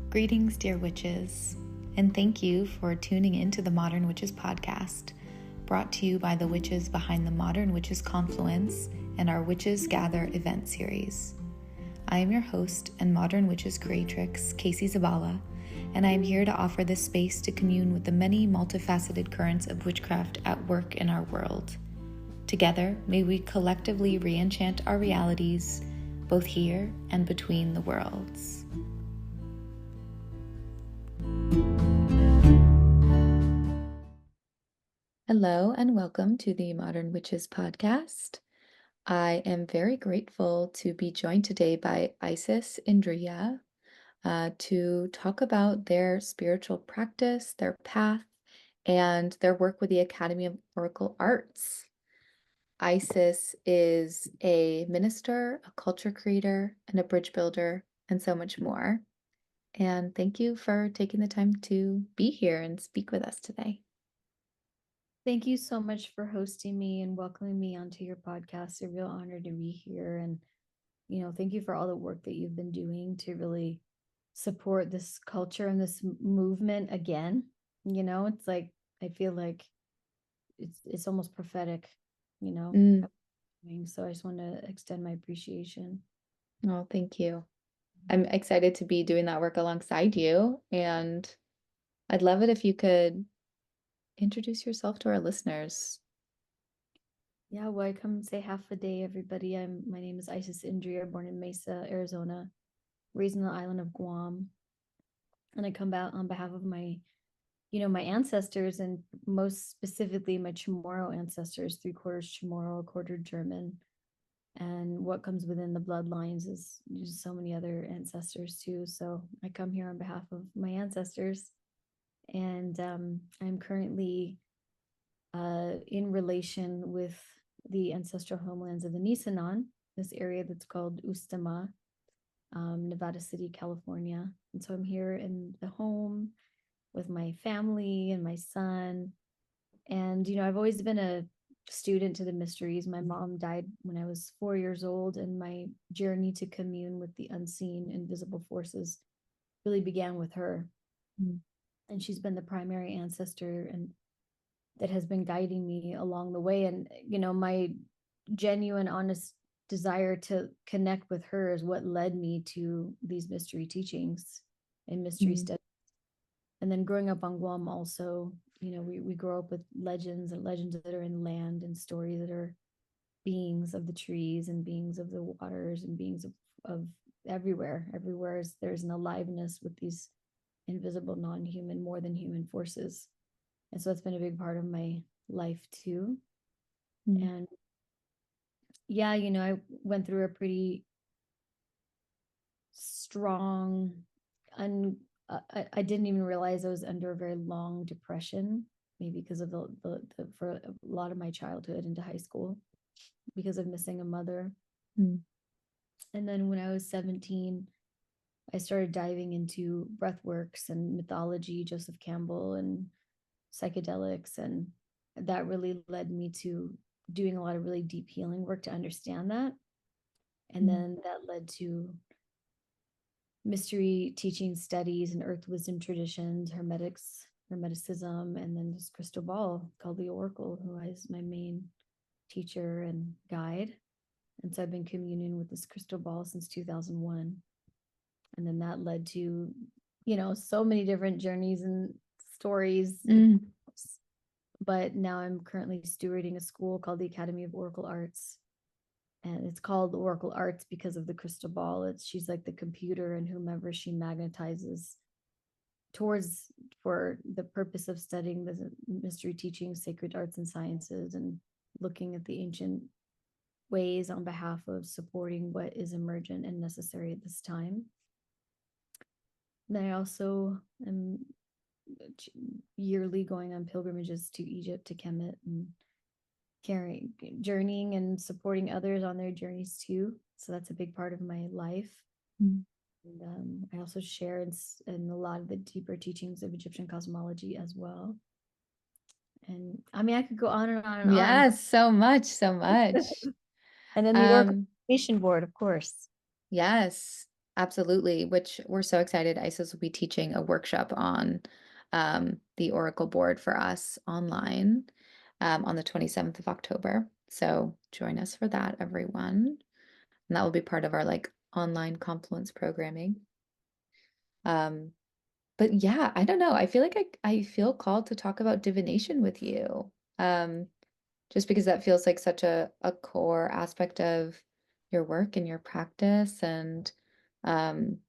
Greetings, dear witches, and thank you for tuning in to the Modern Witches podcast, brought to you by the witches behind the Modern Witches Confluence and our Witches Gather event series. I am your host and Modern Witches creatrix, Casey Zabala, and I am here to offer this space to commune with the many multifaceted currents of witchcraft at work in our world. Together, may we collectively re-enchant our realities, both here and between the worlds. Hello and welcome to the Modern Witches podcast. I am very grateful to be joined today by Isis Indriya to talk about their spiritual practice, their path, and their work with the Academy of Oracle Arts. Isis is a minister, a culture creator, and a bridge builder, and so much more. And thank you for taking the time to be here and speak with us today. Thank you so much for hosting me and welcoming me onto your podcast. It's a real honor to be here. And, thank you for all the work that you've been doing to really support this culture and this movement again. It's like, I feel like it's almost prophetic, So I just want to extend my appreciation. Oh, thank you. I'm excited to be doing that work alongside you. And I'd love it if you could introduce yourself to our listeners. Yeah, well, I come say half a day, everybody. My name is Isis Indriya, born in Mesa, Arizona, raised on the island of Guam. And I come out on behalf of my ancestors, and most specifically my Chamorro ancestors, 3/4 Chamorro, a quarter German. And what comes within the bloodlines is just so many other ancestors too. So I come here on behalf of my ancestors. And I'm currently in relation with the ancestral homelands of the Nisenan, this area that's called Ustama, Nevada City, California. And so I'm here in the home with my family and my son. And, I've always been a student to the mysteries. My mom died when I was 4 years old, and my journey to commune with the unseen, invisible forces really began with her. And she's been the primary ancestor and that has been guiding me along the way. And, my genuine, honest desire to connect with her is what led me to these mystery teachings and mystery studies. And then growing up on Guam also, we grow up with legends that are in land, and stories that are beings of the trees and beings of the waters and beings of everywhere. There's an aliveness with these invisible, non-human, more than human forces. And so it's been a big part of my life too. And yeah, I went through a pretty strong, I didn't even realize I was under a very long depression, maybe because of for a lot of my childhood into high school, because of missing a mother. And then when I was 17, I started diving into breathworks and mythology, Joseph Campbell, and psychedelics. And that really led me to doing a lot of really deep healing work to understand that. And then that led to mystery teaching studies and earth wisdom traditions, hermeticism, and then this crystal ball called the Oracle, who is my main teacher and guide. And so I've been communing with this crystal ball since 2001. And then that led to, so many different journeys and stories. But now I'm currently stewarding a school called the Academy of Oracle Arts. And it's called Oracle Arts because of the crystal ball. She's like the computer, and whomever she magnetizes towards for the purpose of studying the mystery teachings, sacred arts and sciences, and looking at the ancient ways on behalf of supporting what is emergent and necessary at this time. Then I also am yearly going on pilgrimages to Egypt, to Kemet, and journeying and supporting others on their journeys too. So that's a big part of my life. And I also share in a lot of the deeper teachings of Egyptian cosmology as well. And I mean, I could go on and on and on. Yes, so much. And then the Oracle Divination Board, of course. Yes. absolutely, which we're so excited. Isis will be teaching a workshop on the Oracle board for us online on the 27th of October. So join us for that, everyone. And that will be part of our like online Confluence programming. Um, but yeah, I don't know. I feel like I feel called to talk about divination with you. Just because that feels like such a core aspect of your work and your practice. And um,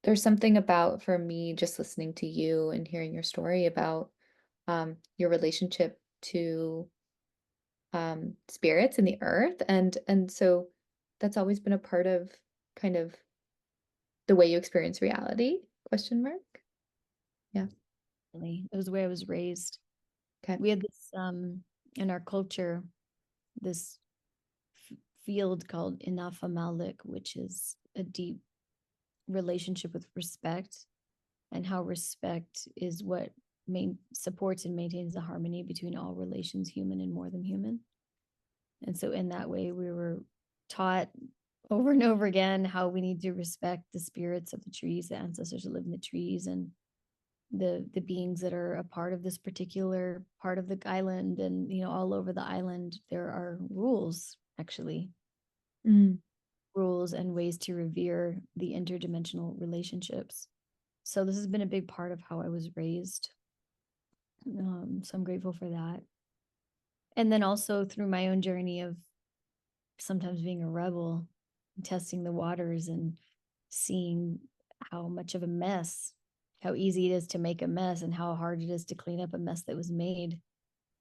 there's something about, for me, just listening to you and hearing your story about your relationship to spirits and the earth. And so that's always been a part of kind of the way you experience reality, question mark. Yeah. It was the way I was raised. Okay. We had this in our culture, this field called Inafa Malik, which is a deep relationship with respect, and how respect is what supports and maintains the harmony between all relations, human and more than human. And so in that way, we were taught over and over again how we need to respect the spirits of the trees, the ancestors that live in the trees, and the beings that are a part of this particular part of the island. And all over the island there are rules, actually, Mm. rules and ways to revere the interdimensional relationships. So this has been a big part of how I was raised. So I'm grateful for that. And then also through my own journey of sometimes being a rebel, testing the waters and seeing how much of a mess, how easy it is to make a mess and how hard it is to clean up a mess that was made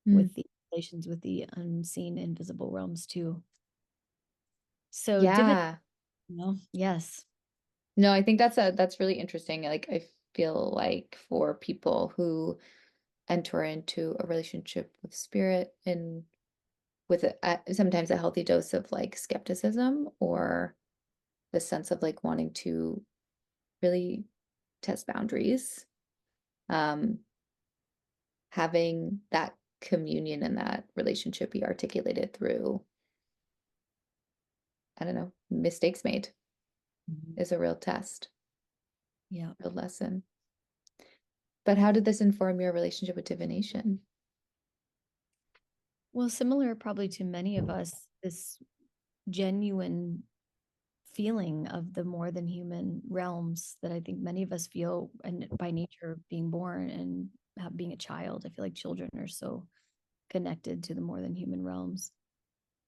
Mm. with the relations with the unseen, invisible realms too. So Yeah. yes. No, I think that's really interesting. Like I feel like for people who enter into a relationship with spirit and with sometimes a healthy dose of like skepticism or the sense of like wanting to really test boundaries, um, having that communion and that relationship be articulated through, I don't know, mistakes made Mhm. is a real test, Yeah. real lesson. But how did this inform your relationship with divination? Well, similar probably to many of us, this genuine feeling of the more than human realms that I think many of us feel, and by nature being born and being a child, I feel like children are so connected to the more than human realms.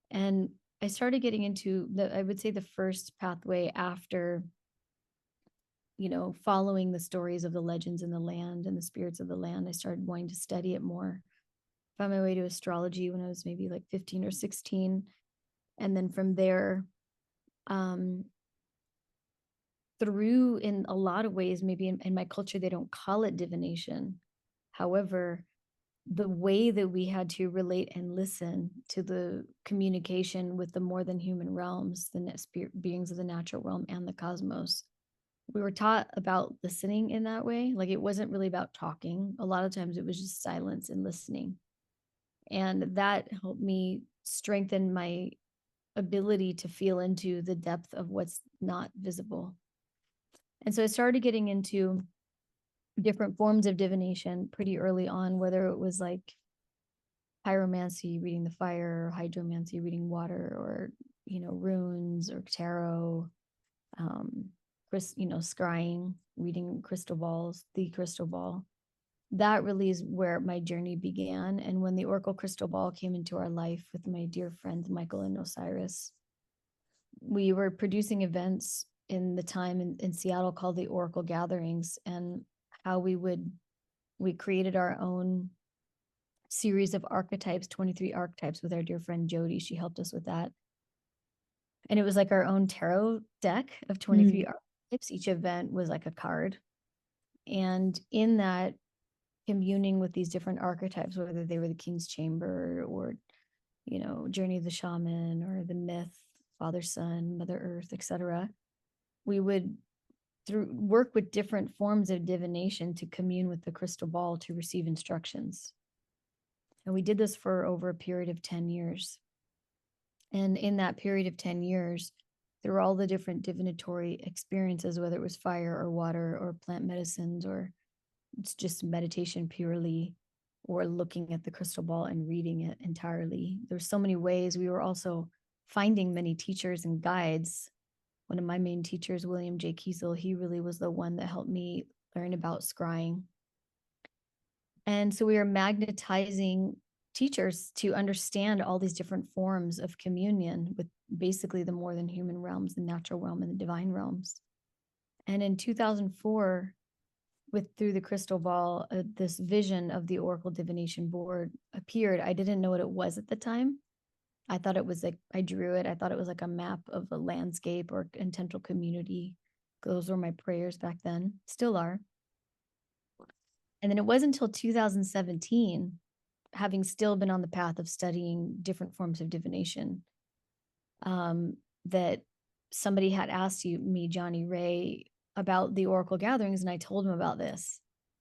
And I started getting into I would say the first pathway after, following the stories of the legends in the land and the spirits of the land. I started wanting to study it more. Found my way to astrology when I was maybe like 15 or 16. And then from there, um, through, in a lot of ways, maybe in my culture, they don't call it divination. However, the way that we had to relate and listen to the communication with the more than human realms, the spirit beings of the natural realm and the cosmos, we were taught about listening in that way. Like it wasn't really about talking. A lot of times it was just silence and listening. And that helped me strengthen my ability to feel into the depth of what's not visible. And so I started getting into different forms of divination pretty early on, whether it was like pyromancy, reading the fire, hydromancy, reading water, or, runes or tarot, um, scrying, reading crystal balls, the crystal ball. That really is where my journey began. And when the Oracle crystal ball came into our life with my dear friends, Michael and Osiris, we were producing events in the time in Seattle called the Oracle Gatherings, and how we created our own series of archetypes, 23 archetypes, with our dear friend Jody. She helped us with that. And it was like our own tarot deck of 23 Mm. archetypes. Each event was like a card. And in that, communing with these different archetypes, whether they were the King's Chamber or, Journey of the Shaman or the myth, Father, Son, Mother Earth, etc., we would through work with different forms of divination to commune with the crystal ball to receive instructions. And we did this for over a period of 10 years. And in that period of 10 years, through all the different divinatory experiences, whether it was fire or water or plant medicines, or it's just meditation purely, or looking at the crystal ball and reading it entirely. There's so many ways. We were also finding many teachers and guides. One of my main teachers, William J. Kiesel, he really was the one that helped me learn about scrying. And so we are magnetizing teachers to understand all these different forms of communion with basically the more than human realms, the natural realm and the divine realms. And in 2004, with through the crystal ball, this vision of the Oracle Divination Board appeared. I didn't know what it was at the time. I thought it was like, I drew it. I thought it was like a map of a landscape or intentional community. Those were my prayers back then, still are. And then it wasn't until 2017, having still been on the path of studying different forms of divination, that somebody had asked me, Johnny Ray, about the Oracle gatherings, and I told him about this.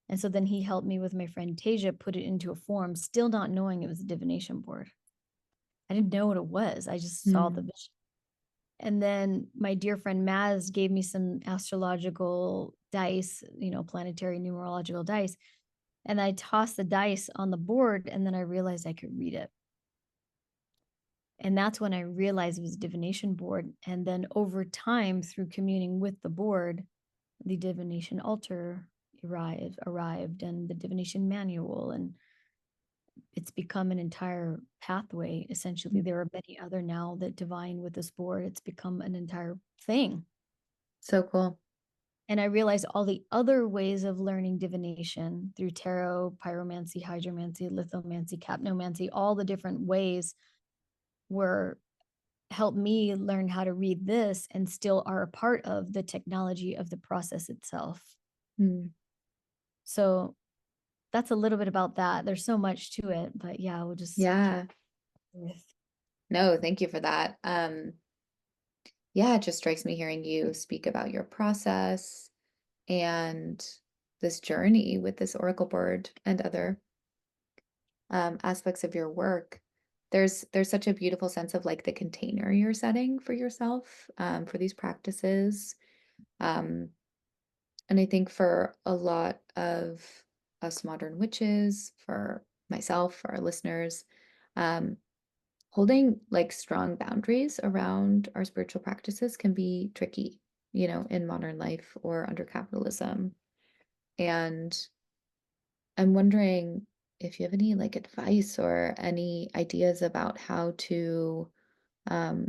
And so then he helped me with my friend Tasia put it into a form, still not knowing it was a divination board. I didn't know what it was. I just saw the vision. And then my dear friend Maz gave me some astrological dice, planetary numerological dice. And I tossed the dice on the board, and then I realized I could read it. And that's when I realized it was a divination board. And then over time, through communing with the board, the divination altar arrived and the divination manual, and it's become an entire pathway. Essentially, there are many other now that divine with this board. It's become an entire thing. So cool. And I realized all the other ways of learning divination through tarot, pyromancy, hydromancy, lithomancy, capnomancy, all the different ways were helped me learn how to read this and still are a part of the technology of the process itself. So that's a little bit about that. There's so much to it, but yeah, we'll just No, thank you for that. Yeah, it just strikes me hearing you speak about your process and this journey with this Oracle board and other aspects of your work. There's such a beautiful sense of like the container you're setting for yourself for these practices. And I think for a lot of us modern witches, for myself, for our listeners, holding like strong boundaries around our spiritual practices can be tricky, in modern life or under capitalism. And I'm wondering if you have any like advice or any ideas about how to um,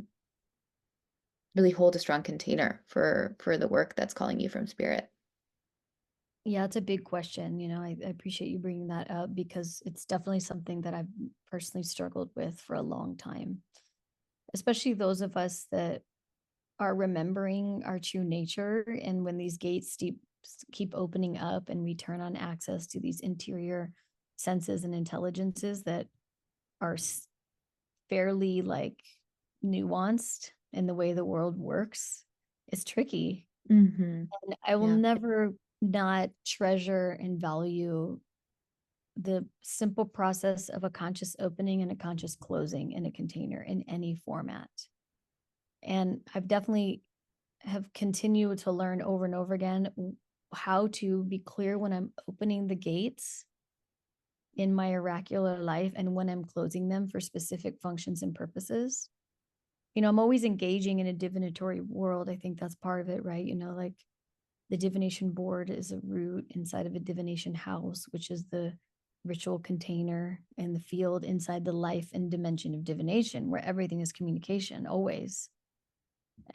really hold a strong container for the work that's calling you from spirit. Yeah, it's a big question. I appreciate you bringing that up because it's definitely something that I've personally struggled with for a long time, especially those of us that are remembering our true nature. And when these gates keep opening up and we turn on access to these interior senses and intelligences that are fairly like nuanced in the way the world works, it's tricky. And I will never not treasure and value the simple process of a conscious opening and a conscious closing in a container in any format. And I've definitely have continued to learn over and over again how to be clear when I'm opening the gates in my oracular life and when I'm closing them for specific functions and purposes. I'm always engaging in a divinatory world. I think that's part of it, right? Like the divination board is a root inside of a divination house, which is the ritual container and the field inside the life and dimension of divination, where everything is communication always.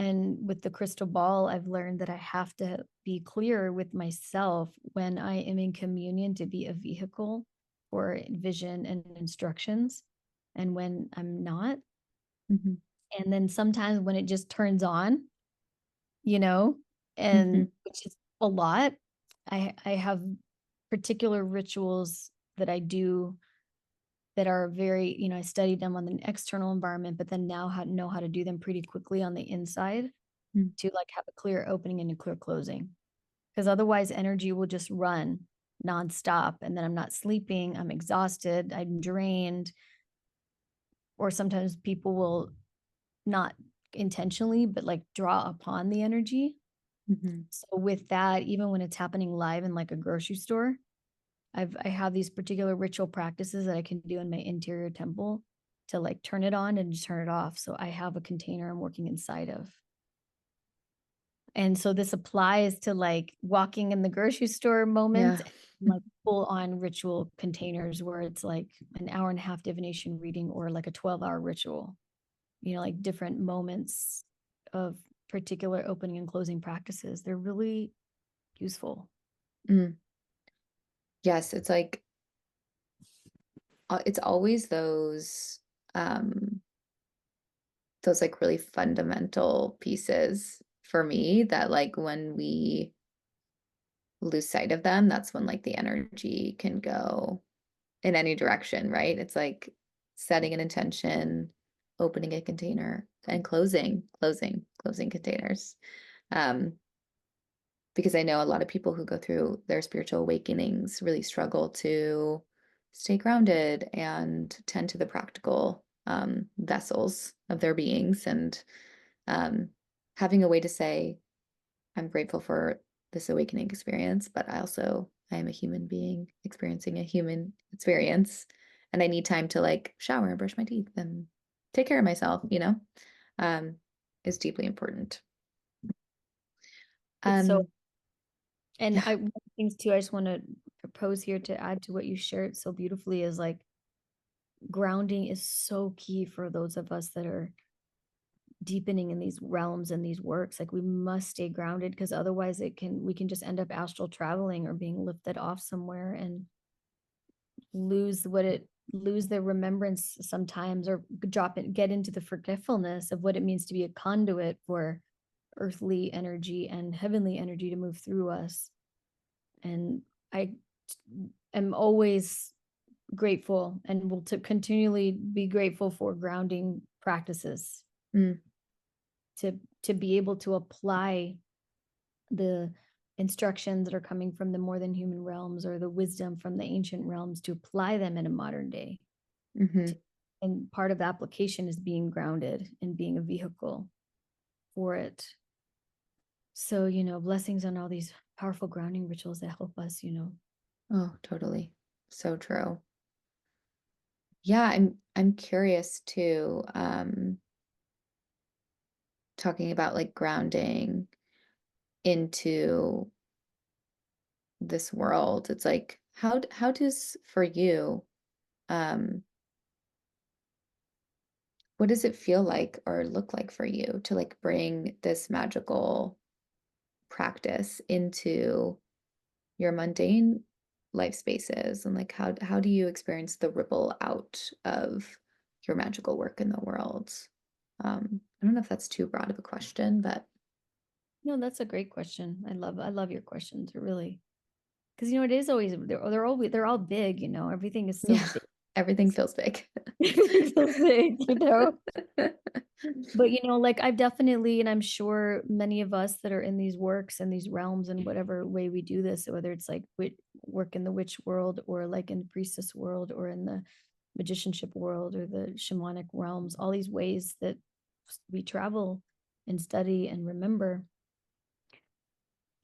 And with the crystal ball, I've learned that I have to be clear with myself when I am in communion to be a vehicle for vision and instructions, and when I'm not. And then sometimes when it just turns on, and which is a lot, I have particular rituals that I do that are very, I studied them on the external environment, but then now know how to do them pretty quickly on the inside to like have a clear opening and a clear closing. Because otherwise energy will just run nonstop. And then I'm not sleeping, I'm exhausted, I'm drained. Or sometimes people will not intentionally, but like draw upon the energy. Mm-hmm. So with that, even when it's happening live in like a grocery store, I have these particular ritual practices that I can do in my interior temple to like turn it on and turn it off. So I have a container I'm working inside of. And so this applies to like walking in the grocery store moments, Yeah. like full on ritual containers where it's like an hour and a half divination reading or like a 12-hour ritual, like different moments of particular opening and closing practices. They're really useful. Mm. Yes, it's like it's always those like really fundamental pieces for me that like when we lose sight of them, that's when like the energy can go in any direction, right? It's like setting an intention, opening a container, and closing containers. Um, because I know a lot of people who go through their spiritual awakenings really struggle to stay grounded and tend to the practical vessels of their beings, and um, having a way to say, I'm grateful for this awakening experience, but I am a human being experiencing a human experience, and I need time to like shower and brush my teeth and take care of myself, um, is deeply important. It's so, Um, and yeah. one of the things too, I just want to propose here to add to what you shared so beautifully is like grounding is so key for those of us that are deepening in these realms and these works. Like we must stay grounded because otherwise we can just end up astral traveling or being lifted off somewhere and lose the remembrance sometimes, or get into the forgetfulness of what it means to be a conduit for earthly energy and heavenly energy to move through us. And I am always grateful and will to continually be grateful for grounding practices Mm, to be able to apply the instructions that are coming from the more than human realms or the wisdom from the ancient realms to apply them in a modern day. hmm. And part of the application is being grounded and being a vehicle for it. So, blessings on all these powerful grounding rituals that help us, Oh, totally. So true. Yeah, I'm curious too, talking about like grounding into this world. It's like how does for you, um, what does it feel like or look like for you to like bring this magical practice into your mundane life spaces, and like how do you experience the ripple out of your magical work in the world? I don't know if that's too broad of a question, but no, that's a great question. I love your questions. Really, because it is always they're all big. Everything is so yeah, big. everything feels big. Everything feels big. But like I've definitely, and I'm sure many of us that are in these works and these realms and whatever way we do this, whether it's like work in the witch world or like in the priestess world or in the magicianship world or the shamanic realms, all these ways that we travel and study and remember,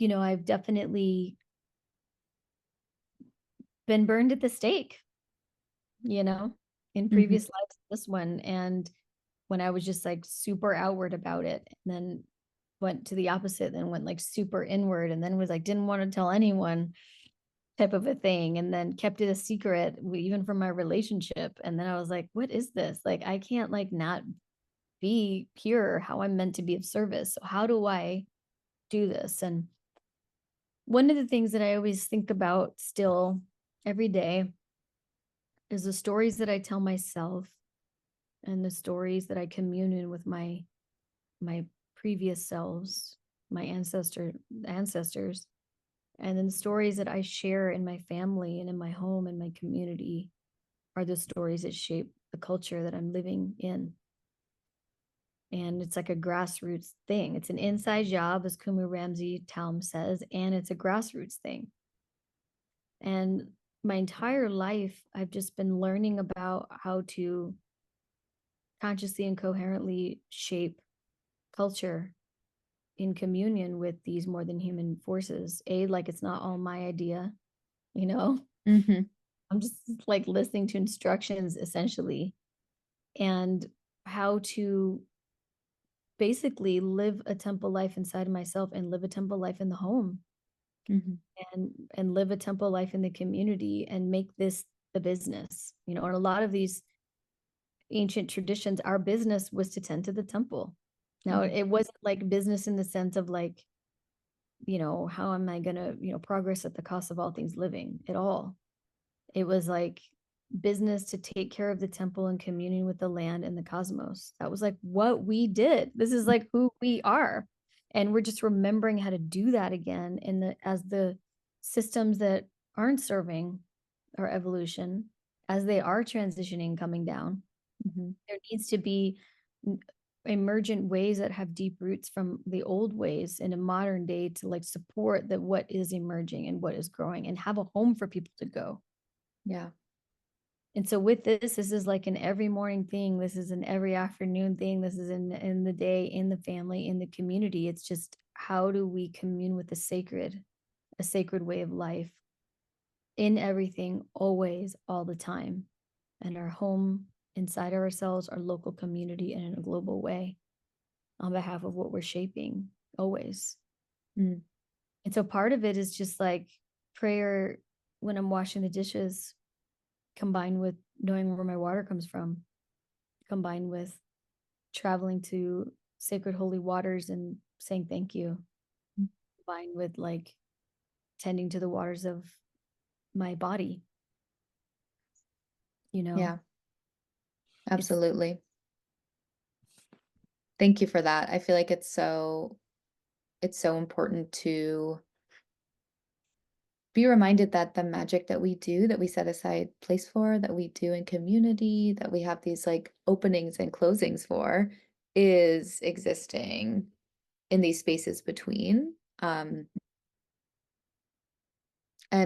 I've definitely been burned at the stake, you know, in Hmm. previous lives, this one. And when I was just like super outward about it, and then went to the opposite, then went like super inward, and then was like, didn't want to tell anyone type of a thing, and then kept it a secret, even from my relationship. And then I was like, what is this? Like, I can't like not be pure how I'm meant to be of service. So how do I do this? And one of the things that I always think about still every day is the stories that I tell myself and the stories that I commune in with my previous selves, my ancestors, and then the stories that I share in my family and in my home and my community are the stories that shape the culture that I'm living in. And it's like a grassroots thing. It's an inside job, as Kumu Ramsey Talm says, and it's a grassroots thing. And my entire life, I've just been learning about how to consciously and coherently shape culture in communion with these more than human forces. Like it's not all my idea, you know. Mm-hmm. I'm just like listening to instructions essentially, and how to basically live a temple life inside of myself and live a temple life in the home, Mm-hmm. and live a temple life in the community and make this the business, you know. And a lot of these ancient traditions, our business was to tend to the temple. Now, Mm-hmm. it wasn't like business in the sense of like, you know, how am I going to, you know, progress at the cost of all things living at all. It was like business to take care of the temple and communion with the land and the cosmos. That was like what we did. This is like who we are. And we're just remembering how to do that again in the as the systems that aren't serving our evolution, as they are transitioning, coming down. Mm-hmm. There needs to be emergent ways that have deep roots from the old ways in a modern day to like support that what is emerging and what is growing and have a home for people to go. Yeah. And so with this is like an every morning thing. This is an every afternoon thing. This is in the day, in the family, in the community. It's just how do we commune with the sacred, a sacred way of life in everything, always, all the time, and our home, inside ourselves, our local community, and in a global way on behalf of what we're shaping, always. Mm. And so part of it is just like prayer when I'm washing the dishes, combined with knowing where my water comes from, combined with traveling to sacred holy waters and saying thank you, combined with like tending to the waters of my body, you know. Yeah, It's absolutely. Thank you for that. I feel like it's so important to be reminded that the magic that we do, that we set aside place for, that we do in community, that we have these like openings and closings for, is existing in these spaces between. And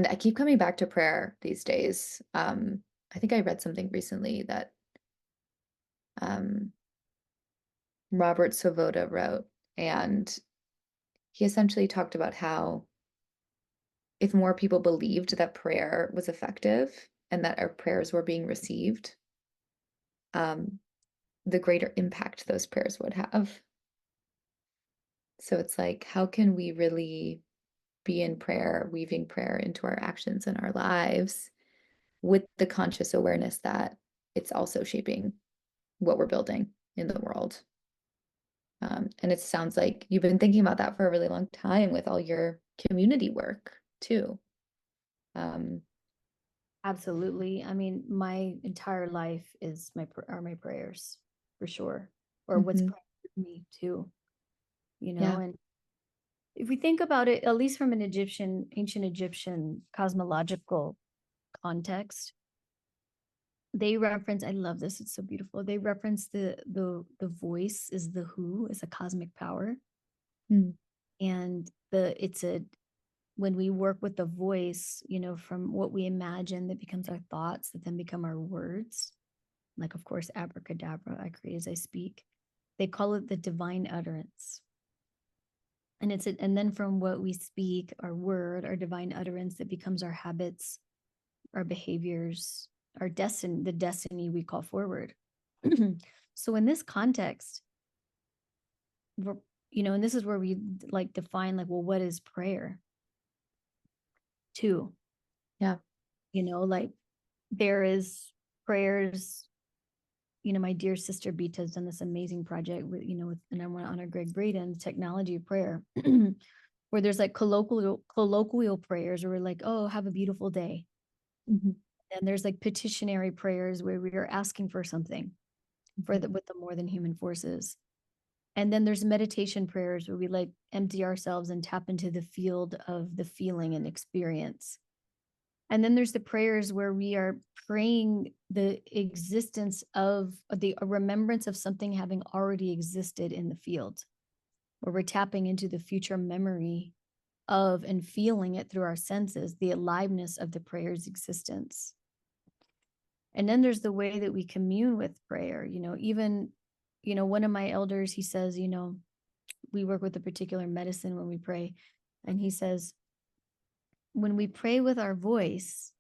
I keep coming back to prayer these days. I think I read something recently that um, Robert Svoboda wrote, and he essentially talked about how if more people believed that prayer was effective and that our prayers were being received, um, the greater impact those prayers would have. So it's like, how can we really be in prayer, weaving prayer into our actions and our lives with the conscious awareness that it's also shaping what we're building in the world? And it sounds like you've been thinking about that for a really long time with all your community work too. Um, absolutely. I mean, my entire life is are my prayers for sure, or what's mhm. praying with me too, you know. Yeah. And if we think about it, at least from an ancient Egyptian cosmological context, they reference, I love this, it's so beautiful. They reference the voice is the who, is a cosmic power. Mm, And it's a when we work with the voice, you know, from what we imagine that becomes our thoughts that then become our words. Like of course, abracadabra, I create as I speak. They call it the divine utterance. And and then from what we speak, our word, our divine utterance that becomes our habits, our behaviors, our destiny, the destiny we call forward. So in this context, we're, you know, and this is where we like define like, well, what is prayer too? yeah. You know, like there is prayers. You know, my dear sister Bita has done this amazing project with, you know, with, and I want to honor Greg Braden, technology of prayer, where there's like colloquial prayers where we're like, oh, have a beautiful day. Mhm. And there's like petitionary prayers where we are asking for something for the with the more than human forces. And then there's meditation prayers where we like empty ourselves and tap into the field of the feeling and experience. And then there's the prayers where we are praying the existence of the a remembrance of something having already existed in the field, where we're tapping into the future memory of and feeling it through our senses, the aliveness of the prayer's existence. And then there's the way that we commune with prayer, you know, even, you know, one of my elders, he says, you know, we work with a particular medicine when we pray. And he says, when we pray with our voice,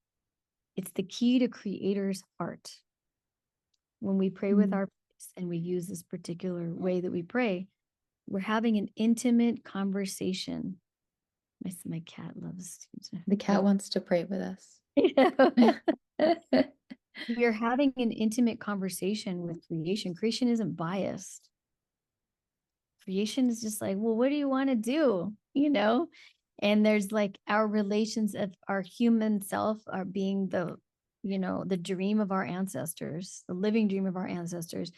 it's the key to creator's heart. When we pray with Mm. our voice and we use this particular way that we pray, we're having an intimate conversation. My cat loves The cat wants to pray with us. we are having an intimate conversation with creation. Creation isn't biased. Creation is just like, well, what do you want to do? And there's like our relations of our human self are being the dream of our ancestors, the living dream of our ancestors.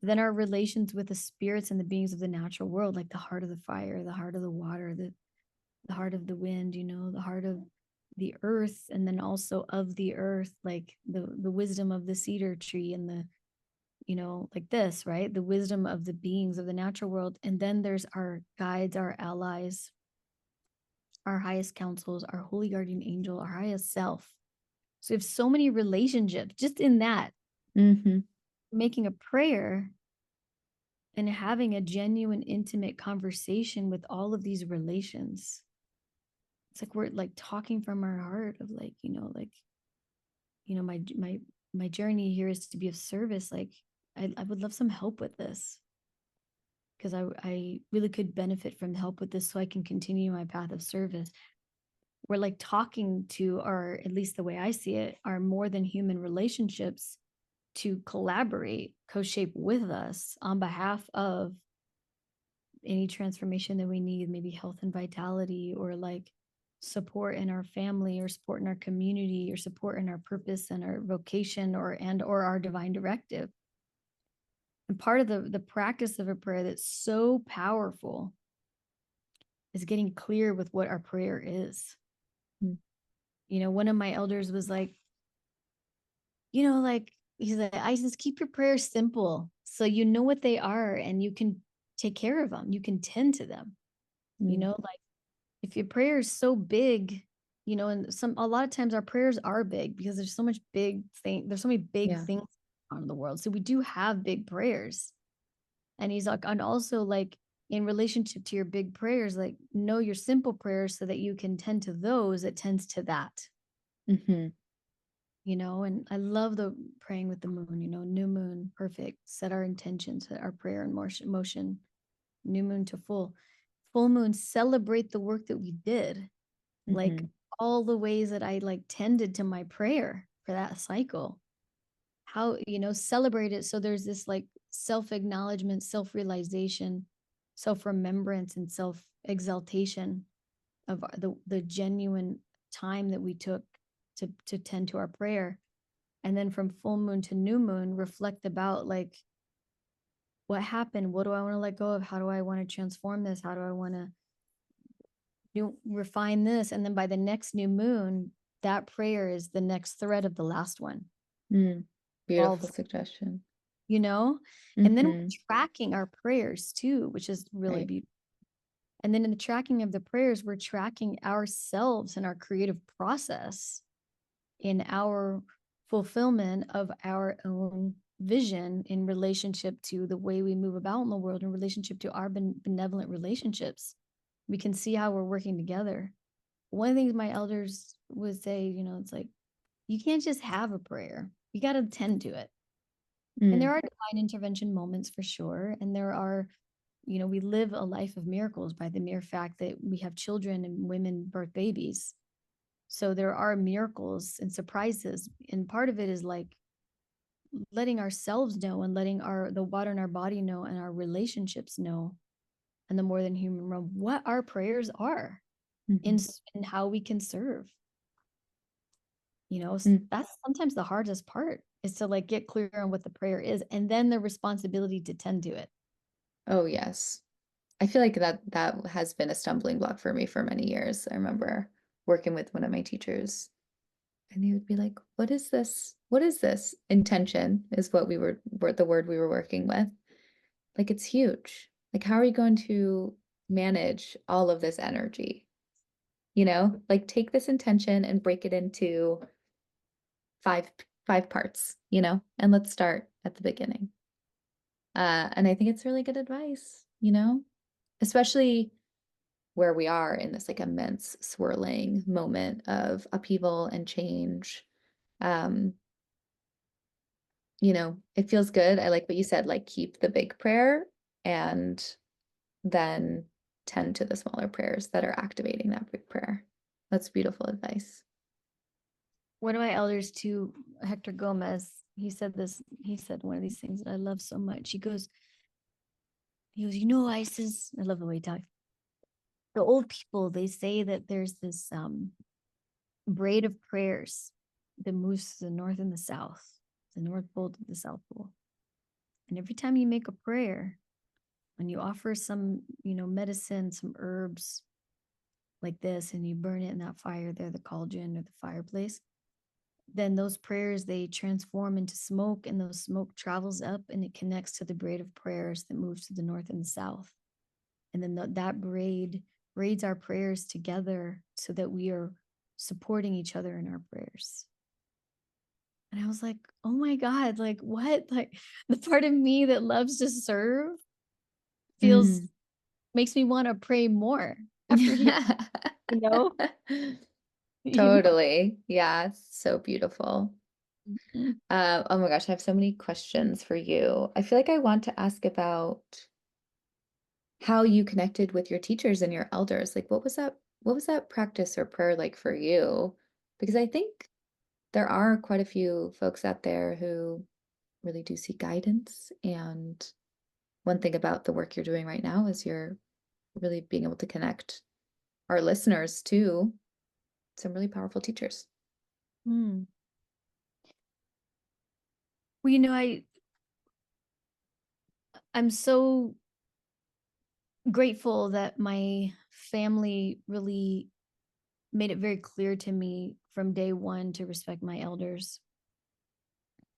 Then our relations with the spirits and the beings of the natural world, like the heart of the fire, the heart of the water, the heart of the wind, the heart of the earth, and then also of the earth, like the wisdom of the cedar tree and the like this, right? The wisdom of the beings of the natural world. And then there's our guides, our allies, our highest counsels, our holy guardian angel, our highest self. So we have so many relationships just in that. Mm-hmm. Making a prayer and having a genuine, intimate conversation with all of these relations. It's like we're like talking from our heart of like, my journey here is to be of service. Like I would love some help with this, because I really could benefit from help with this so I can continue my path of service. We're like talking to, or at least the way I see it, are more than human relationships to collaborate, co-shape with us on behalf of any transformation that we need, maybe health and vitality, or like support in our family, or support in our community, or support in our purpose and our vocation, or our divine directive. And part of the practice of a prayer that's so powerful is getting clear with what our prayer is. Mm. One of my elders was like, like, he's like, Isis, keep your prayers simple so you know what they are and you can take care of them. You can tend to them. Mm. Like if your prayer is so big, and a lot of times our prayers are big because there's so much there's so many big Yeah. things on in the world. So we do have big prayers. And he's like, and also like in relationship to your big prayers, like know your simple prayers so that you can tend to those that tends to that. Mm-hmm. And I love the praying with the moon, new moon, perfect. Set our intentions, set our prayer in motion, new moon to full moon, celebrate the work that we did. Like Mm-hmm. all the ways that I like tended to my prayer for that cycle. How, celebrate it. So there's this like self-acknowledgement, self-realization, self-remembrance, and self-exaltation of the genuine time that we took to tend to our prayer. And then from full moon to new moon, reflect about like what happened, what do I want to let go of, how do I want to transform this, how do I want to refine this. And then by the next new moon, that prayer is the next thread of the last one. Mm. All Beautiful suggestion. and then we're Mm-hmm. tracking our prayers too, which is really Right. beautiful. And then in the tracking of the prayers, we're tracking ourselves and our creative process in our fulfillment of our own vision in relationship to the way we move about in the world, in relationship to our benevolent relationships. We can see how we're working together. One of the things my elders would say, it's like, you can't just have a prayer, you got to tend to it. And Mm. there are divine intervention moments for sure. And there are, we live a life of miracles by the mere fact that we have children and women birth babies. So there are miracles and surprises. And part of it is like letting ourselves know and letting the water in our body know and our relationships know, and the more than human realm, what our prayers are Mm-hmm. in how we can serve. Mm. That's sometimes the hardest part, is to like get clear on what the prayer is and then the responsibility to tend to it. Oh, yes. I feel like that has been a stumbling block for me for many years. I remember working with one of my teachers, and he would be like, "What is this? What is this?" Intention is what the word we were working with. Like, it's huge. Like, how are you going to manage all of this energy? Like, take this intention and break it into five five parts, and let's start at the beginning. And I think it's really good advice. especially where we are in this like immense swirling moment of upheaval and change. Um, it feels good. I like what you said, like keep the big prayer and then tend to the smaller prayers that are activating that big prayer. That's beautiful advice. One of my elders too, Hector Gomez, he said one of these things that I love so much. He goes, Isis, I love the way he talks. The old people, they say that there's this braid of prayers that moves to the north and the south, the North Pole to the South Pole. And every time you make a prayer, when you offer some, medicine, some herbs like this, and you burn it in that fire there, the cauldron or the fireplace, then those prayers, they transform into smoke, and those smoke travels up and it connects to the braid of prayers that moves to the north and the south. And then that braid braids our prayers together so that we are supporting each other in our prayers. And I was like, oh my God, like what? Like the part of me that loves to serve Mm. makes me want to pray more after hearing, you know, you know. Totally. Yeah, it's so beautiful. Mhm. Oh my gosh, I have so many questions for you. I feel like I want to ask about how you connected with your teachers and your elders. Like what was that practice or prayer like for you? Because I think there are quite a few folks out there who really do seek guidance. And one thing about the work you're doing right now is you're really being able to connect our listeners to some really powerful teachers. Mm. Well, I'm so grateful that my family really made it very clear to me from day one to respect my elders.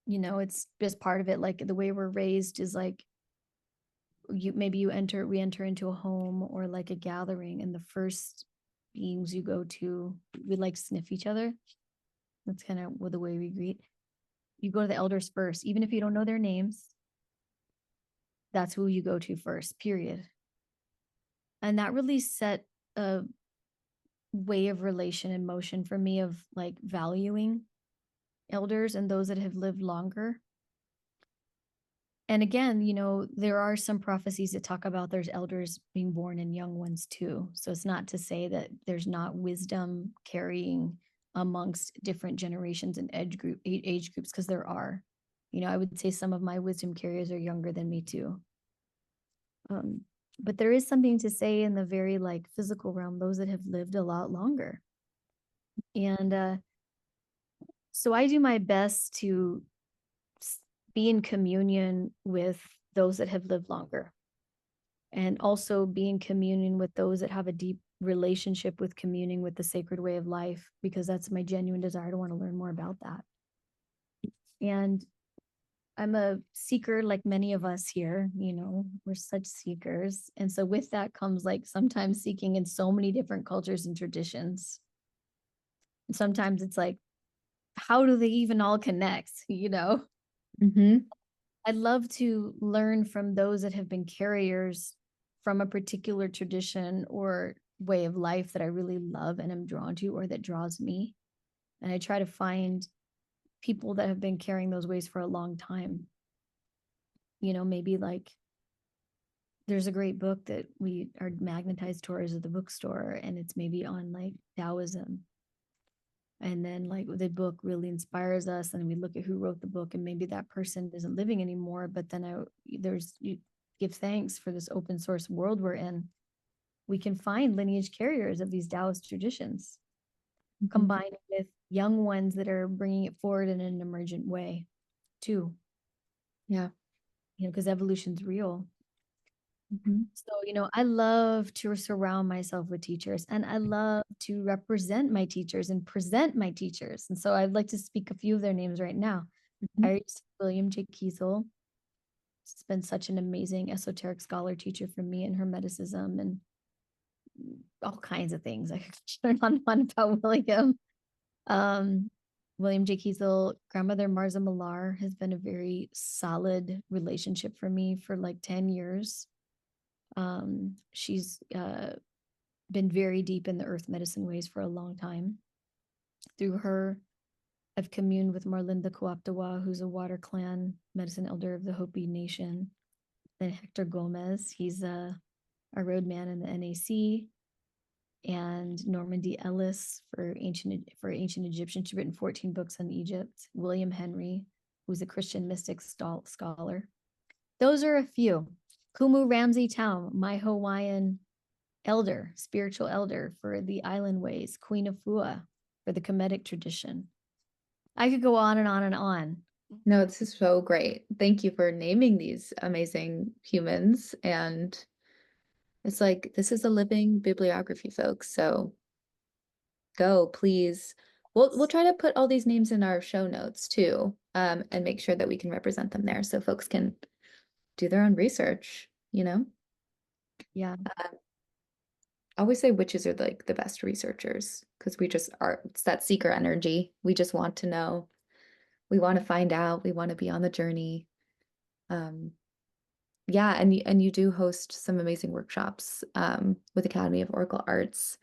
It's just part of it. Like the way we're raised is like we enter into a home or like a gathering, and the first beings you go to, we like sniff each other. That's kind of the way we greet. You go to the elders first, even if you don't know their names. That's who you go to first, period. And that really set a way of relation in motion for me of like valuing elders and those that have lived longer. And again, there are some prophecies that talk about there's elders being born in young ones too. So it's not to say that there's not wisdom carrying amongst different generations and age groups, because there are. I would say some of my wisdom carriers are younger than me too. Um, but there is something to say in the very like physical realm, those that have lived a lot longer. And so I do my best to be in communion with those that have lived longer, and also be in communion with those that have a deep relationship with communing with the sacred way of life, because that's my genuine desire to want to learn more about that. And I'm a seeker, like many of us here, we're such seekers. And so with that comes like sometimes seeking in so many different cultures and traditions. And sometimes it's like, how do they even all connect? Mm-hmm. I'd love to learn from those that have been carriers from a particular tradition or way of life that I really love and am drawn to, or that draws me. And I try to find people that have been carrying those ways for a long time. Maybe like there's a great book that we are magnetized towards at the bookstore, and it's maybe on like Taoism. And then like the book really inspires us, and we look at who wrote the book, and maybe that person isn't living anymore, but then you give thanks for this open source world we're in. We can find lineage carriers of these Taoist traditions, Mm-hmm. combined with young ones that are bringing it forward in an emergent way too, Yeah. because evolution's real. Mm-hmm. So, I love to surround myself with teachers, and I love to represent my teachers and present my teachers. And so I'd like to speak a few of their names right now. Mm-hmm. Iris William J. Kiesel. She's been such an amazing esoteric scholar teacher for me in Hermeticism and all kinds of things. I could learn on and on about William. Um, William J. Kiesel, grandmother Marza Millar has been a very solid relationship for me for like 10 years. She's been very deep in the earth medicine ways for a long time. Through her, I've communed with Marlinda Coaptawa, who's a water clan medicine elder of the Hopi Nation. Then Hector Gomez, he's a roadman in the NAC. And Normandy Ellis for ancient Egyptian. She's written 14 books on Egypt. William Henry, who's a Christian mystic scholar. Those are a few. Kumu Ramsey Town, my Hawaiian elder, spiritual elder for the island ways. Queen of Fua for the Kemetic tradition. I could go on and on and on. No, this is so great. Thank you for naming these amazing humans. And it's like, this is a living bibliography, folks. So go, please. We'll try to put all these names in our show notes too, and make sure that we can represent them there so folks can do their own research, you know? Yeah. I always say witches are like the best researchers because we just are, it's that seeker energy. We just want to know. We want to find out. We want to be on the journey. Yeah, and you do host some amazing workshops with Academy of Oracle Arts.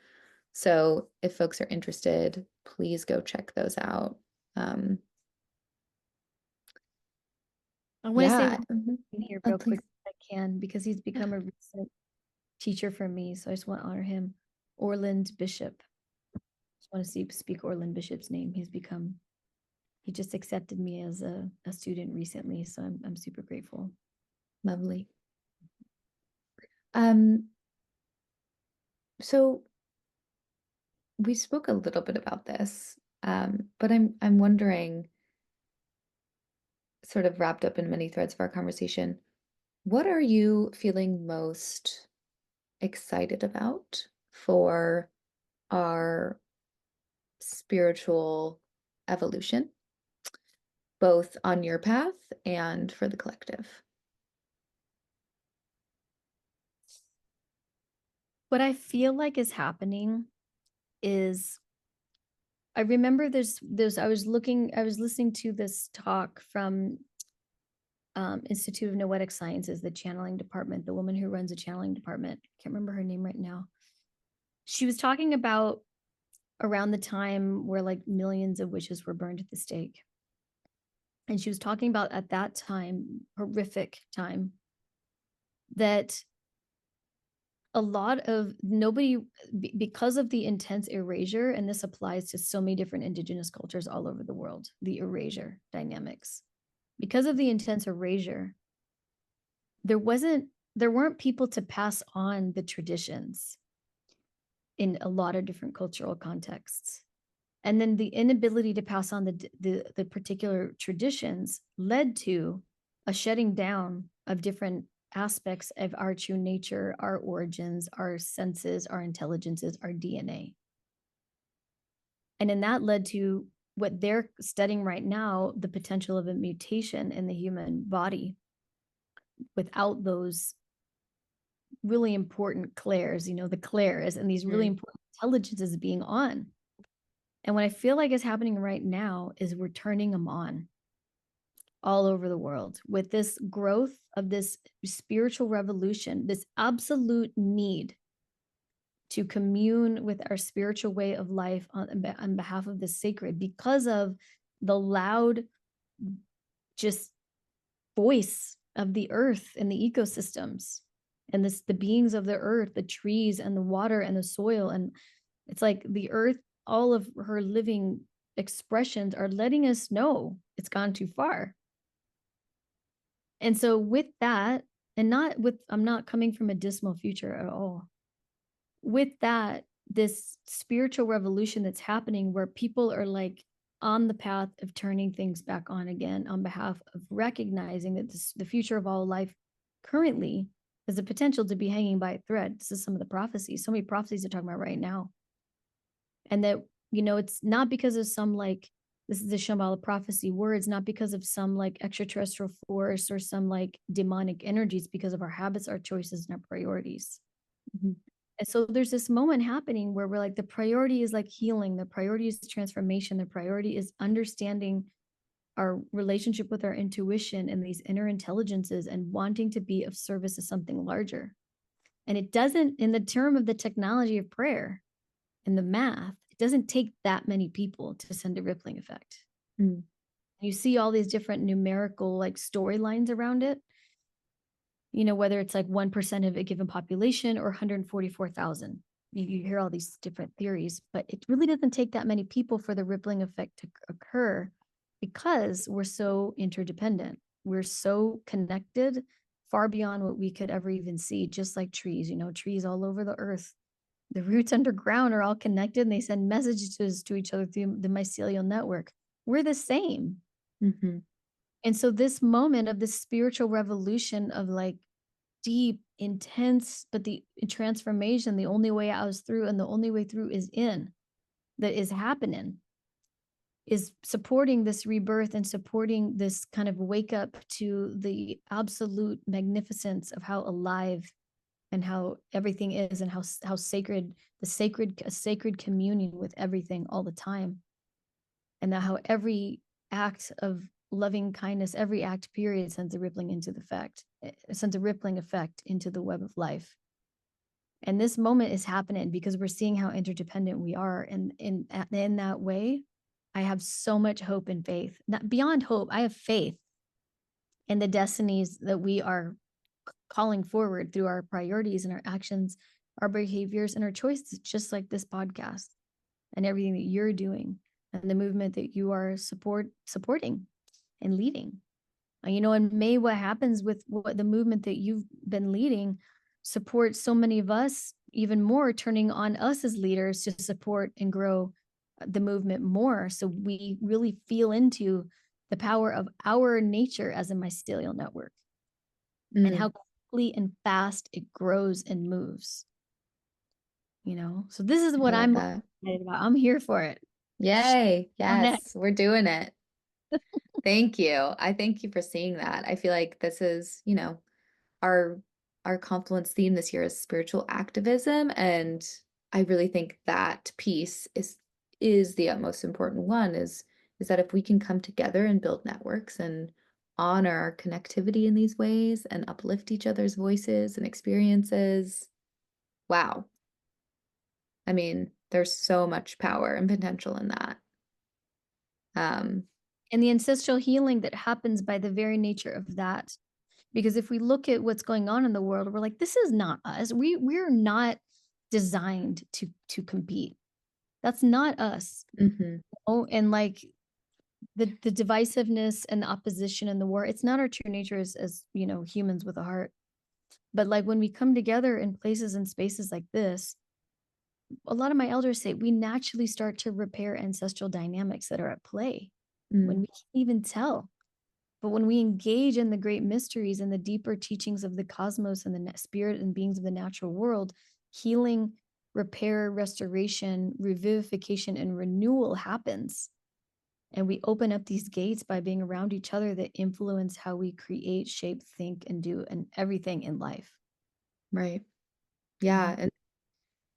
So if folks are interested, please go check those out. I want to say Yeah. one thing here Oh, real quick please. if I can, because he's become a recent teacher for me. So I just want to honor him. Orland Bishop. Just want to speak Orland Bishop's name. He just accepted me as a student recently. So I'm super grateful. Lovely. Um, so we spoke a little bit about this, but I'm wondering, sort of wrapped up in many threads of our conversation, what are you feeling most excited about for our spiritual evolution, both on your path and for the collective? What I feel like is happening is I remember I was listening to this talk from Institute of Noetic Sciences, the channeling department, the woman who runs the channeling department. I can't remember her name right now. She was talking about around the time where like millions of witches were burned at the stake. And she was talking about at that time, horrific time, that a lot of nobody, because of the intense erasure, and this applies to so many different indigenous cultures all over the world, the erasure dynamics. Because of the intense erasure, there weren't people to pass on the traditions in a lot of different cultural contexts. And then the inability to pass on the particular traditions led to a shutting down of different aspects of our true nature, our origins, our senses, our intelligences, our DNA. And then that led to what they're studying right now, the potential of a mutation in the human body without those really important clairs, the clairs and these really important intelligences being on. And what I feel like is happening right now is we're turning them on all over the world with this growth of this spiritual revolution, this absolute need to commune with our spiritual way of life on behalf of the sacred because of the loud just voice of the earth and the ecosystems and the beings of the earth, the trees and the water and the soil. And it's like the earth, all of her living expressions are letting us know it's gone too far. And so with that, and I'm not coming from a dismal future at all. With that, this spiritual revolution that's happening where people are like on the path of turning things back on again on behalf of recognizing that the future of all life currently has the potential to be hanging by a thread. This is some of the prophecies. So many prophecies are talking about right now. And that, it's not because of some like, this is the Shambhala prophecy words, not because of some like extraterrestrial force or some like demonic energies, because of our habits, our choices, and our priorities. Mm-hmm. And so there's this moment happening where we're like, the priority is like healing, the priority is transformation, the priority is understanding our relationship with our intuition and these inner intelligences and wanting to be of service to something larger. And it doesn't, in the term of the technology of prayer and the math, it doesn't take that many people to send a rippling effect. Mm. You see all these different numerical like storylines around it, you know, whether it's like 1% of a given population or 144,000. You hear all these different theories, but it really doesn't take that many people for the rippling effect to occur because we're so interdependent. We're so connected far beyond what we could ever even see, just like trees, you know, trees all over the earth. The roots underground are all connected and they send messages to each other through the mycelial network. We're the same. Mm-hmm. And so this moment of this spiritual revolution of like deep, intense, but the transformation, the only way out is through, and the only way through is in, that is happening, is supporting this rebirth and supporting this kind of wake up to the absolute magnificence of how alive and how everything is, and how sacred, a sacred communion with everything all the time. And that how every act of loving kindness, every act period sends a rippling effect into the web of life. And this moment is happening because we're seeing how interdependent we are. And in that way, I have so much hope and faith. Not beyond hope, I have faith in the destinies that we are calling forward through our priorities and our actions, our behaviors, and our choices, just like this podcast and everything that you're doing and the movement that you are supporting and leading. You know, and may what happens with what the movement that you've been leading support so many of us even more, turning on us as leaders to support and grow the movement more, so we really feel into the power of our nature as a mycelial network and how quickly and fast it grows and moves. You know, so this is I what love I'm that. excited about. I'm here for it. Yay. On next. Yes, we're doing it. Thank you. I thank you for seeing that. I feel like this is, you know, our our confluence theme this year is spiritual activism, and I really think that piece is the utmost important one, is that if we can come together and build networks and honor our connectivity in these ways and uplift each other's voices and experiences, wow. I mean, there's so much power and potential in that. Um, And the ancestral healing that happens by the very nature of that. Because if we look at what's going on in the world, we're like, this is not us. We're not designed to compete. That's not us. mhm, Oh, and like the divisiveness and the opposition and the war, it's not our true nature as you know, humans with a heart. But like when we come together in places and spaces like this, a lot of my elders say we naturally start to repair ancestral dynamics that are at play when mm, we can't even tell. But when we engage in the great mysteries and the deeper teachings of the cosmos and the spirit and beings of the natural world, healing, repair, restoration, revivification, and renewal happens. And we open up these gates by being around each other that influence how we create, shape, think, and do, and everything in life. right. Mhm. Yeah, and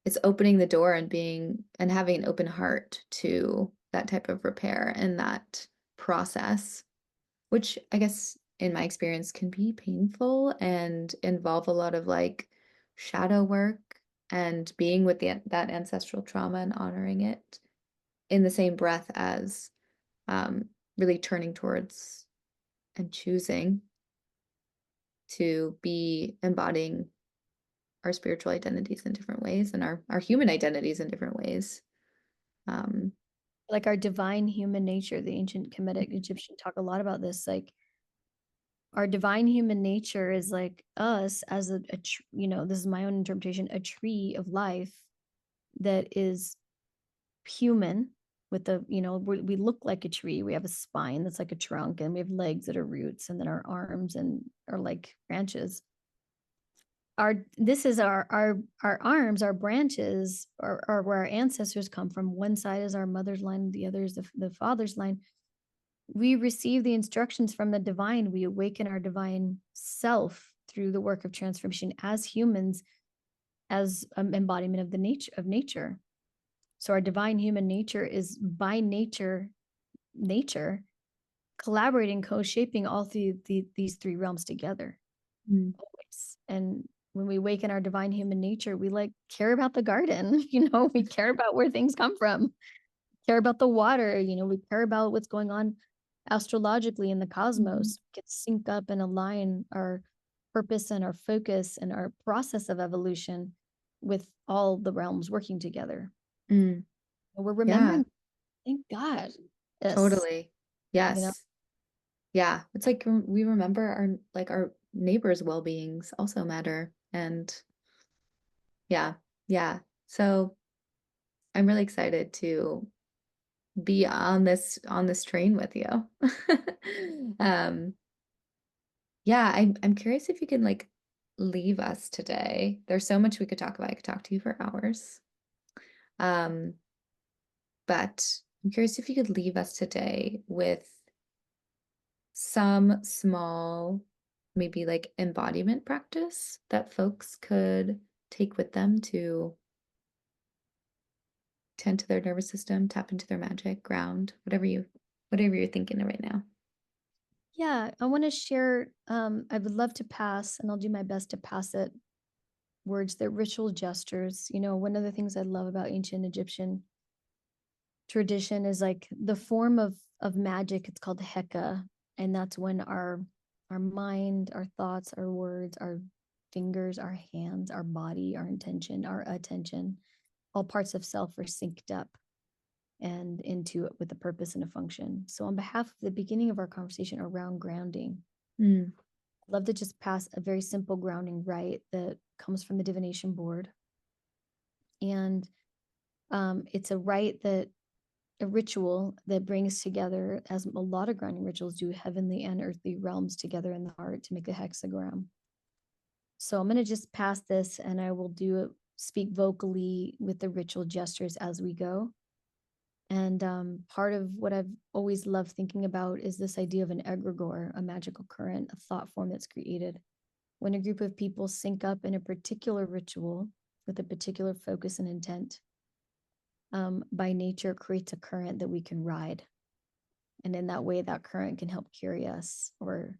it's opening the door and being and having an open heart to that type of repair and that process, which I guess in my experience can be painful and involve a lot of like shadow work and being with that ancestral trauma and honoring it in the same breath as um, really turning towards and choosing to be embodying our spiritual identities in different ways and our human identities in different ways. Um, Like our divine human nature, the ancient Kemetic Egyptian talk a lot about this. Like our divine human nature is like us as you know, this is my own interpretation, a tree of life that is human with the, you know, we look like a tree. We have a spine that's like a trunk, and we have legs that are roots, and then our arms and are like branches. This is our arms, our branches are where our ancestors come from. One side is our mother's line, the other is the father's line. We receive the instructions from the divine. We awaken our divine self through the work of transformation as humans, as an embodiment of the nature. So our divine human nature is by nature collaborating, co-shaping all these three realms together mm, always. And when we wake in our divine human nature, we like care about the garden, we care about where things come from, care about the water, we care about what's going on astrologically in the cosmos. We can sync up and align our purpose and our focus and our process of evolution with all the realms working together. Mm. We're Yeah, remembering, thank God. Yes. totally. Yes. Yeah. It's like we remember our neighbors' well-beings also matter. And yeah, yeah. So I'm really excited to be on this train with you. Um, yeah, I'm curious if you can like leave us today. There's so much we could talk about. I could talk to you for hours. Um, but I'm curious if you could leave us today with some small, maybe like embodiment practice that folks could take with them to tend to their nervous system, tap into their magic, ground, whatever you're thinking of right now. Yeah, I want to share. I would love to pass, and I'll do my best to pass it. Words that ritual gestures. One of the things I love about ancient Egyptian tradition is like the form of magic. It's called Heka, and that's when our mind, our thoughts, our words, our fingers, our hands, our body, our intention, our attention, all parts of self are synced up and into it with a purpose and a function. So, on behalf of the beginning of our conversation around grounding, Mm. I'd love to just pass a very simple grounding rite that comes from the Divination Board. And it's a rite a ritual that brings together, as a lot of grounding rituals do, heavenly and earthly realms together in the heart to make a hexagram. So I'm going to just pass this and I will speak vocally with the ritual gestures as we go. And part of what I've always loved thinking about is this idea of an egregore, a magical current, a thought form that's created when a group of people sync up in a particular ritual with a particular focus and intent. By nature creates a current that we can ride. And in that way, that current can help carry us or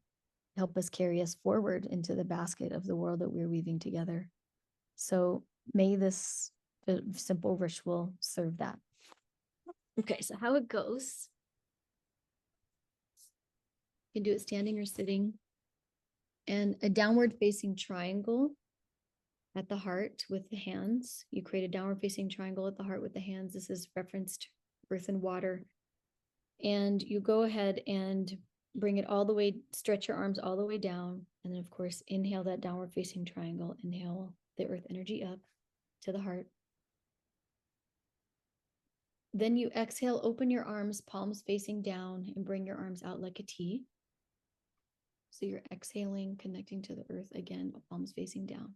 help us carry us forward into the basket of the world that we're weaving together. So may this simple ritual serve that. Okay, so how it goes, you can do it standing or sitting. And a downward facing triangle at the heart with the hands. You create a downward facing triangle at the heart with the hands. This is referenced earth and water. And you go ahead and bring it all the way, stretch your arms all the way down. And then, of course, inhale that downward facing triangle. Inhale the earth energy up to the heart. Then you exhale, open your arms, palms facing down, and bring your arms out like a T. So you're exhaling, connecting to the earth again, palms facing down.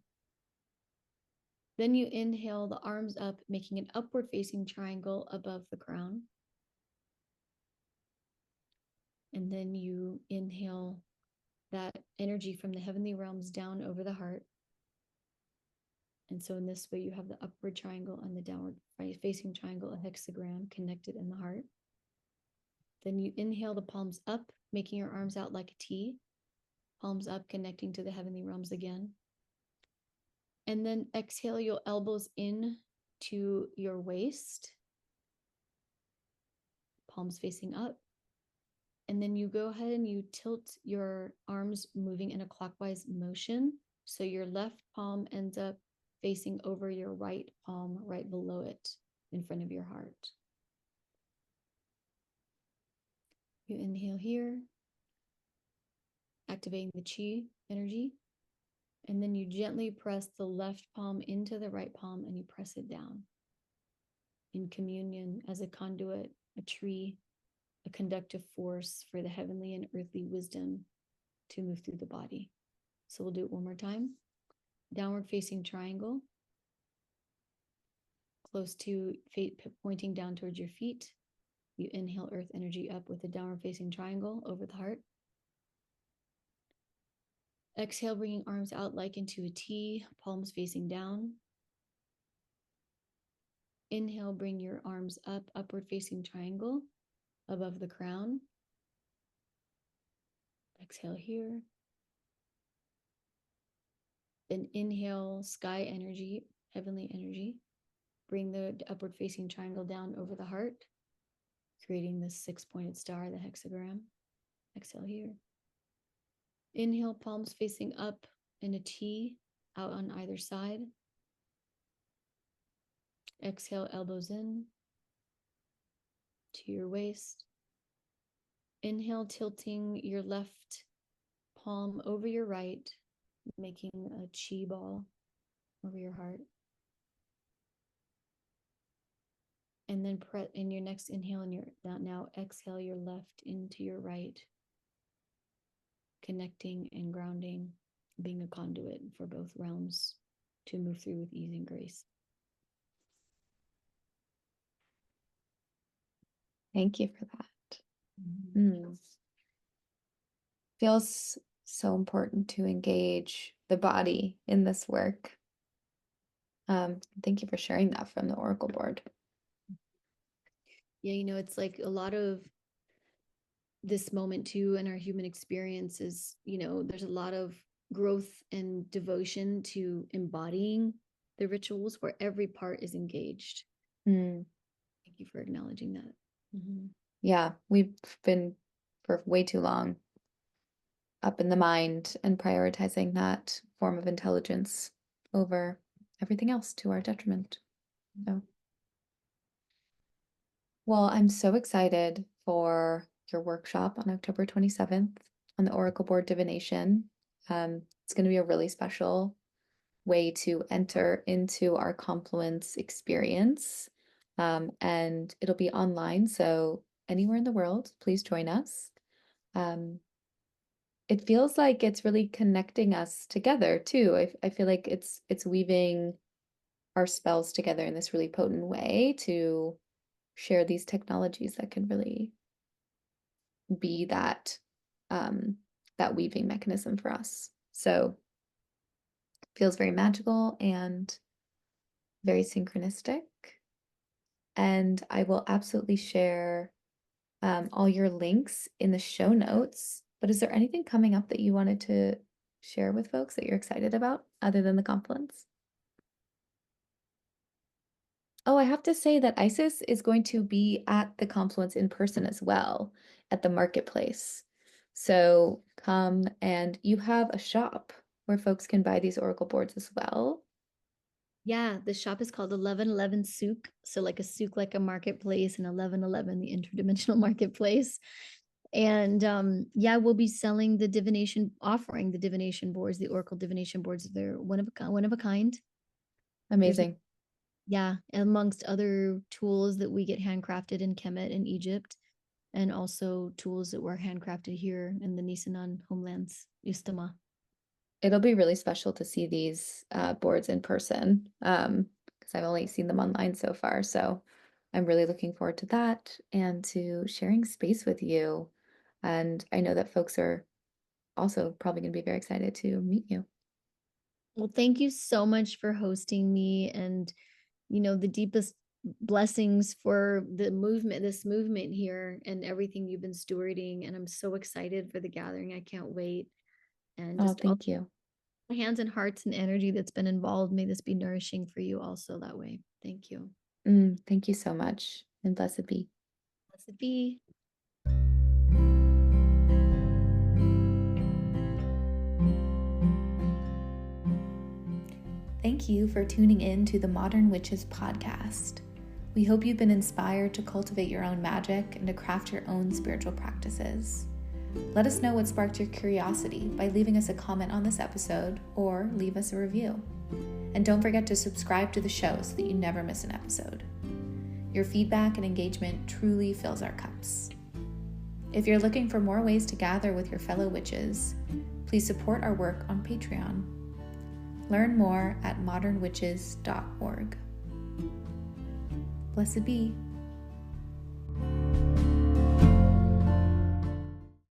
Then you inhale the arms up, making an upward facing triangle above the crown. And then you inhale that energy from the heavenly realms down over the heart. And so in this way, you have the upward triangle and the downward facing triangle, a hexagram connected in the heart. Then you inhale the palms up, making your arms out like a T, palms up, connecting to the heavenly realms again. And then exhale your elbows in to your waist, palms facing up. And then you go ahead and you tilt your arms moving in a clockwise motion. So your left palm ends up facing over your right palm, right below it, in front of your heart. You inhale here, activating the chi energy. And then you gently press the left palm into the right palm and you press it down in communion as a conduit, a tree, a conductive force for the heavenly and earthly wisdom to move through the body. So we'll do it one more time. Downward facing triangle, close to pointing down towards your feet. You inhale earth energy up with a downward facing triangle over the heart. Exhale, bringing arms out like into a T, palms facing down. Inhale, bring your arms up, upward facing triangle above the crown. Exhale here. Then inhale sky energy, heavenly energy. Bring the upward facing triangle down over the heart, creating this 6-pointed star, the hexagram. Exhale here. Inhale, palms facing up in a T out on either side. Exhale, elbows in to your waist. Inhale, tilting your left palm over your right, making a chi ball over your heart. And then in your next inhale, and now exhale your left into your right, connecting and grounding, being a conduit for both realms to move through with ease and grace. Thank you for that. Feels so important to engage the body in this work. Thank you for sharing that from the Oracle board. Yeah, it's like a lot of this moment too in our human experience is, there's a lot of growth and devotion to embodying the rituals where every part is engaged. Thank you for acknowledging that. Yeah, we've been for way too long up in the mind and prioritizing that form of intelligence over everything else to our detriment. So, well, I'm so excited for your workshop on October 27th on the Oracle Board Divination. It's going to be a really special way to enter into our Confluence experience. And it'll be online, so anywhere in the world, please join us. It feels like it's really connecting us together too. I feel like it's weaving our spells together in this really potent way to share these technologies that can really be that that weaving mechanism for us. So it feels very magical and very synchronistic. And I will absolutely share all your links in the show notes. But is there anything coming up that you wanted to share with folks that you're excited about other than the Confluence? Oh, I have to say that Isis is going to be at the Confluence in person as well at the marketplace. So come, and you have a shop where folks can buy these Oracle boards as well. Yeah, the shop is called 1111 Souk. So like a souk, like a marketplace, and 1111, the interdimensional marketplace. And yeah, we'll be selling the offering the divination boards, the Oracle Divination Boards. They're one of a kind. Amazing. Yeah, amongst other tools that we get handcrafted in Kemet in Egypt, and also tools that were handcrafted here in the Nisanan homelands, Ustama. It'll be really special to see these boards in person because I've only seen them online so far. So I'm really looking forward to that and to sharing space with you. And I know that folks are also probably going to be very excited to meet you. Well, thank you so much for hosting me, and the deepest blessings for this movement here and everything you've been stewarding. And I'm so excited for the gathering. I can't wait. And Oh, just all thank you. the hands and hearts and energy that's been involved, may this be nourishing for you also that way. Thank you. Thank you so much, and blessed be. Blessed be. Thank you for tuning in to the Modern Witches podcast. We hope you've been inspired to cultivate your own magic and to craft your own spiritual practices. Let us know what sparked your curiosity by leaving us a comment on this episode or leave us a review. And don't forget to subscribe to the show so that you never miss an episode. Your feedback and engagement truly fills our cups. If you're looking for more ways to gather with your fellow witches, please support our work on Patreon. Learn more at modernwitches.org. Blessed be.